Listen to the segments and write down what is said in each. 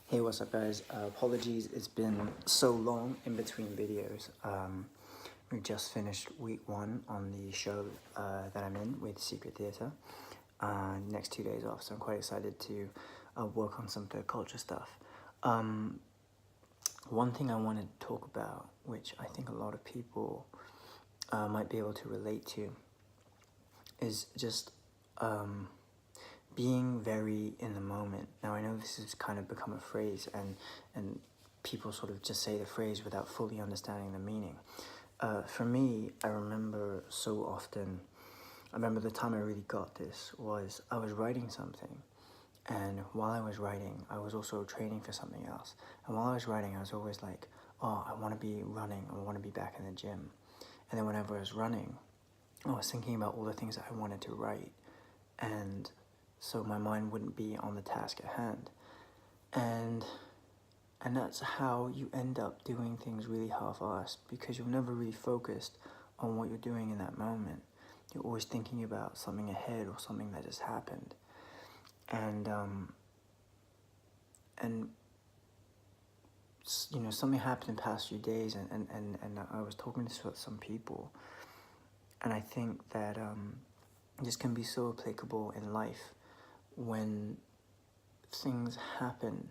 Hey, what's up, guys? Apologies, it's been so long in between videos. We just finished week 1 on the show that I'm in with Secret Theatre. Next 2 days off, so I'm quite excited to work on some third culture stuff. One thing I want to talk about, which I think a lot of people might be able to relate to, is just being very in the moment. Now, I know this has kind of become a phrase, and people sort of just say the phrase without fully understanding the meaning. For me, I remember the time I really got this was I was writing something, and while I was writing, I was also training for something else. And while I was writing, I was always like, oh, I want to be running, I want to be back in the gym. And then whenever I was running, I was thinking about all the things that I wanted to write, and so my mind wouldn't be on the task at hand. And that's how you end up doing things really half-assed, because you're never really focused on what you're doing in that moment. You're always thinking about something ahead or something that just happened. And you know, something happened in the past few days, and I was talking to some people, and I think that this can be so applicable in life when things happen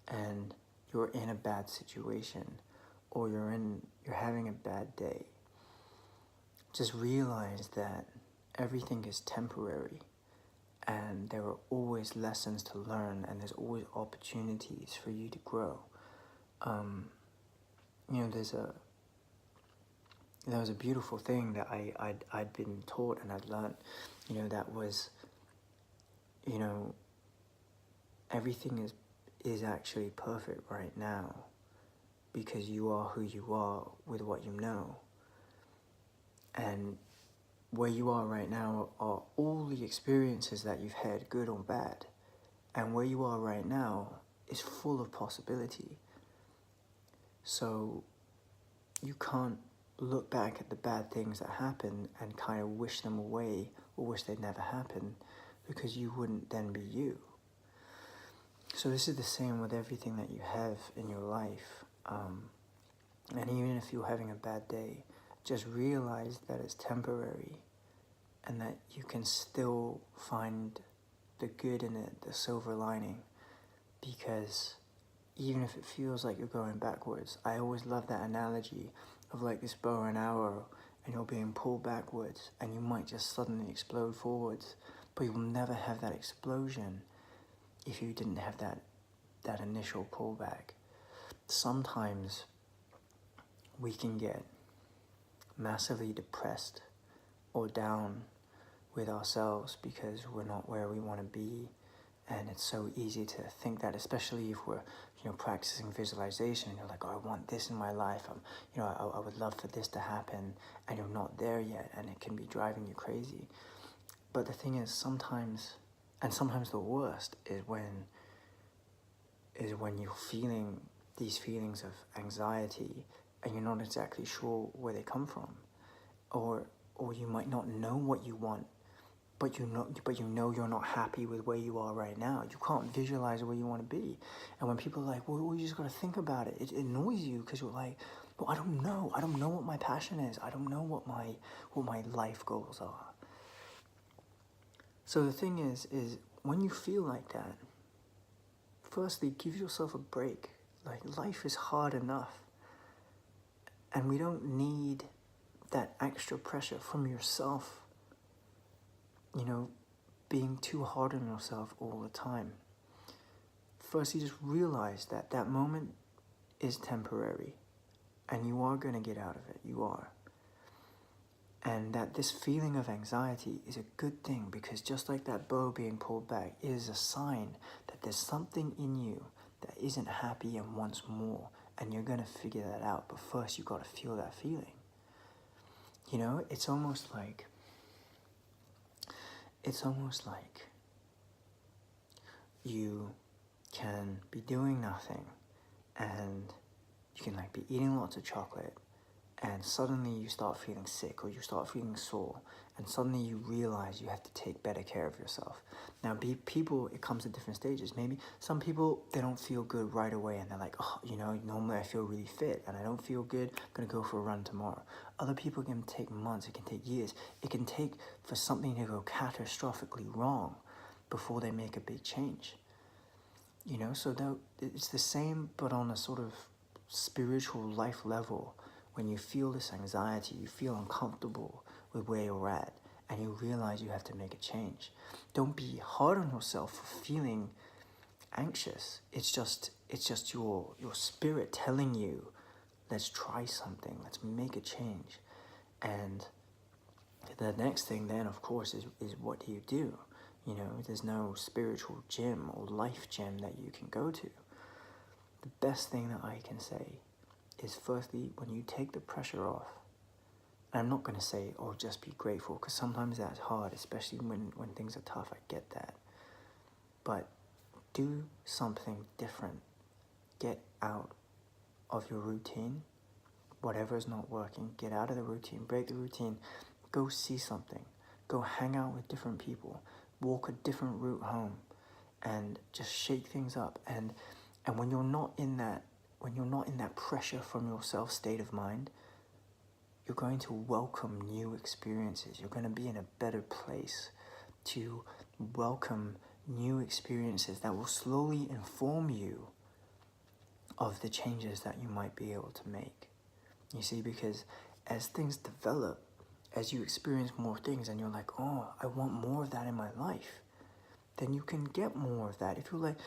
and you're in a bad situation, or you're having a bad day. Just realize that everything is temporary, and there are always lessons to learn, and there's always opportunities for you to grow. You know, there was a beautiful thing that I'd been taught and I'd learned, you know, that was, you know, everything is actually perfect right now, because you are who you are with what you know. And where you are right now are all the experiences that you've had, good or bad. And where you are right now is full of possibility. So you can't look back at the bad things that happen and kind of wish them away or wish they'd never happened, because you wouldn't then be you. So this is the same with everything that you have in your life. And even if you're having a bad day, just realize that it's temporary, and that you can still find the good in it, the silver lining, because even if it feels like you're going backwards, I always love that analogy of like this bow and arrow, and you're being pulled backwards, and you might just suddenly explode forwards, but you will never have that explosion if you didn't have that initial pullback. Sometimes we can get massively depressed or down with ourselves because we're not where we want to be, and it's so easy to think that, especially if we're, you know, practicing visualization, and you're like, oh, I want this in my life, you know, I would love for this to happen, and you're not there yet, and it can be driving you crazy. But the thing is, sometimes the worst is when you're feeling these feelings of anxiety, and you're not exactly sure where they come from, or you might not know what you want, but you know you're not happy with where you are right now. You can't visualize where you want to be. And when people are like, well, you just got to think about it, it annoys you, because you're like, well, I don't know what my passion is. I don't know what my life goals are. So the thing is when you feel like that, firstly, give yourself a break. Like, life is hard enough, and we don't need that extra pressure from yourself, you know, being too hard on yourself all the time. First, you just realize that that moment is temporary, and you are going to get out of it. You are. And that this feeling of anxiety is a good thing, because just like that bow being pulled back, it is a sign that there's something in you that isn't happy and wants more, and you're going to figure that out. But first, you've got to feel that feeling. You know, it's almost like you can be doing nothing, and you can like be eating lots of chocolate, and suddenly you start feeling sick or you start feeling sore, and suddenly you realize you have to take better care of yourself. Now, people, it comes at different stages. Maybe some people, they don't feel good right away and they're like, oh, normally I feel really fit and I don't feel good, I'm gonna go for a run tomorrow. Other people, can take months, it can take years. It can take for something to go catastrophically wrong before they make a big change. So it's the same, but on a sort of spiritual life level. When you feel this anxiety, you feel uncomfortable with where you're at, and you realize you have to make a change. Don't be hard on yourself for feeling anxious. It's just your spirit telling you, let's try something, let's make a change. And the next thing then, of course, is what do you do? There's no spiritual gym or life gym that you can go to. The best thing that I can say is, firstly, when you take the pressure off, and I'm not going to say, oh, just be grateful, because sometimes that's hard, especially when things are tough, I get that. But do something different. Get out of your routine. Whatever is not working, get out of the routine, break the routine, go see something, go hang out with different people, walk a different route home, and just shake things up. And when you're not in that pressure from yourself state of mind, you're going to welcome new experiences. You're going to be in a better place to welcome new experiences that will slowly inform you of the changes that you might be able to make. You see, because as things develop, as you experience more things and you're like, oh, I want more of that in my life, then you can get more of that. If you're like,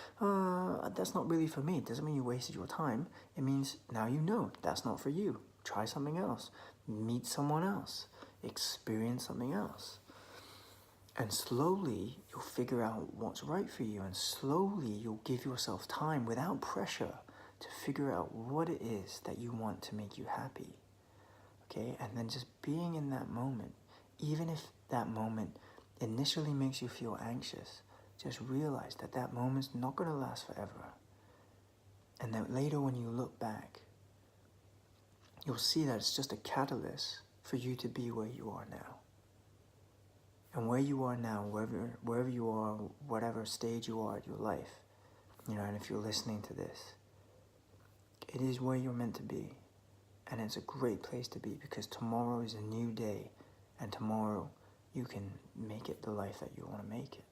that's not really for me, it doesn't mean you wasted your time. It means now you know that's not for you. Try something else. Meet someone else. Experience something else. And slowly you'll figure out what's right for you, and slowly you'll give yourself time without pressure to figure out what it is that you want to make you happy. Okay, and then just being in that moment, even if that moment initially makes you feel anxious, just realize that that moment's not going to last forever. And that later when you look back, you'll see that it's just a catalyst for you to be where you are now. And where you are now, wherever you are, whatever stage you are in your life, and if you're listening to this, it is where you're meant to be. And it's a great place to be, because tomorrow is a new day, and tomorrow you can make it the life that you want to make it.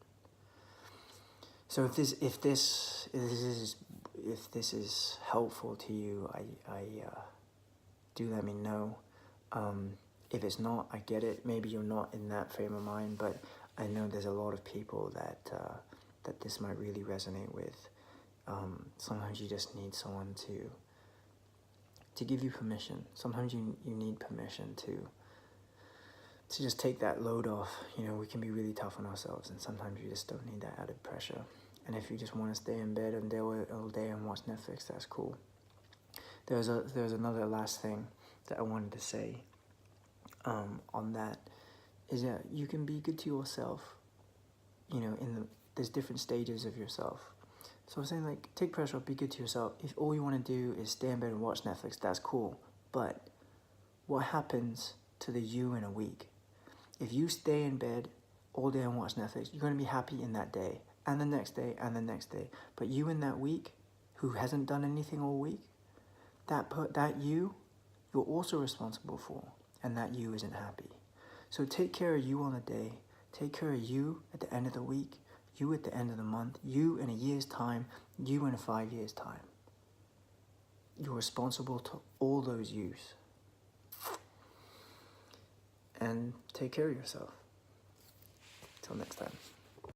So if this is helpful to you, I do let me know. If it's not, I get it. Maybe you're not in that frame of mind, but I know there's a lot of people that this might really resonate with. Sometimes you just need someone to give you permission. Sometimes you need permission to just take that load off. We can be really tough on ourselves, and sometimes you just don't need that added pressure. And if you just want to stay in bed and deal with it all day and watch Netflix, that's cool. There's another last thing that I wanted to say on that, is that you can be good to yourself. There's different stages of yourself. So I'm saying, take pressure off, be good to yourself. If all you want to do is stay in bed and watch Netflix, that's cool. But what happens to the you in a week? If you stay in bed all day and watch Netflix, you're going to be happy in that day, and the next day, and the next day. But you in that week, who hasn't done anything all week, that you're also responsible for, and that you isn't happy. So take care of you on a day, take care of you at the end of the week, you at the end of the month, you in a year's time, you in 5 years' time. You're responsible to all those yous. And take care of yourself. Till next time.